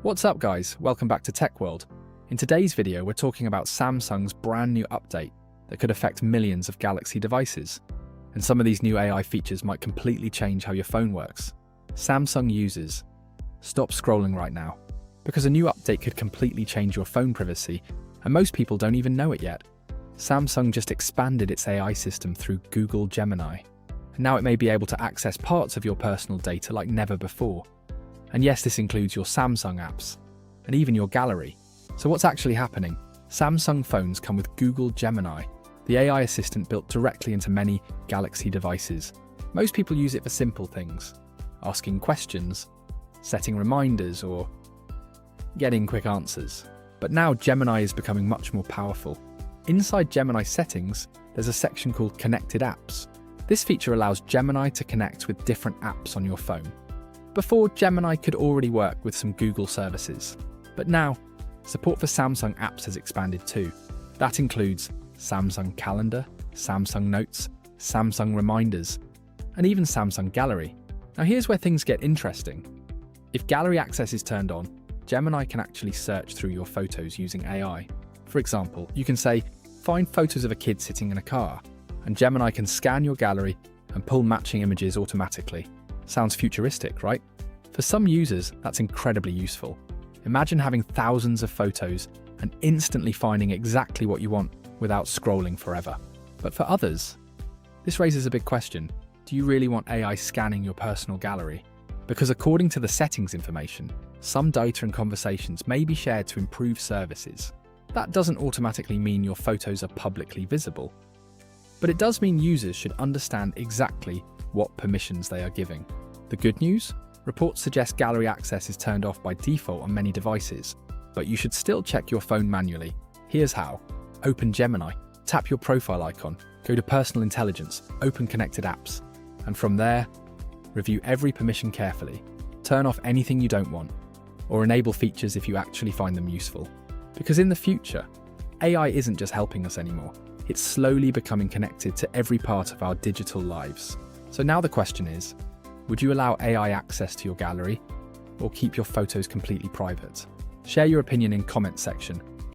What's up guys, welcome back to TechWorld. In today's video we're talking about Samsung's brand new update that could affect millions of Galaxy devices. And some of these new AI features might completely change how your phone works. Samsung users, stop scrolling right now, because a new update could completely change your phone privacy, and most people don't even know it yet. Samsung just expanded its AI system through Google Gemini, and now it may be able to access parts of your personal data like never before. And yes, this includes your Samsung apps, and even your gallery. So what's actually happening? Samsung phones come with Google Gemini, the AI assistant built directly into many Galaxy devices. Most people use it for simple things, asking questions, setting reminders, or getting quick answers. But now Gemini is becoming much more powerful. Inside Gemini settings, there's a section called Connected Apps. This feature allows Gemini to connect with different apps on your phone. Before, Gemini could already work with some Google services, but now, support for Samsung apps has expanded too. That includes Samsung Calendar, Samsung Notes, Samsung Reminders, and even Samsung Gallery. Now here's where things get interesting. If Gallery access is turned on, Gemini can actually search through your photos using AI. For example, you can say, find photos of a kid sitting in a car, and Gemini can scan your gallery and pull matching images automatically. Sounds futuristic, right? For some users, that's incredibly useful. Imagine having thousands of photos and instantly finding exactly what you want without scrolling forever. But for others, this raises a big question. Do you really want AI scanning your personal gallery? Because according to the settings information, some data and conversations may be shared to improve services. That doesn't automatically mean your photos are publicly visible. But it does mean users should understand exactly what permissions they are giving. The good news? Reports suggest gallery access is turned off by default on many devices, but you should still check your phone manually. Here's how. Open Gemini, tap your profile icon, go to Personal Intelligence, open Connected Apps, and from there, review every permission carefully. Turn off anything you don't want, or enable features if you actually find them useful. Because in the future, AI isn't just helping us anymore, it's slowly becoming connected to every part of our digital lives. So now the question is, would you allow AI access to your gallery, or keep your photos completely private? Share your opinion in comment section,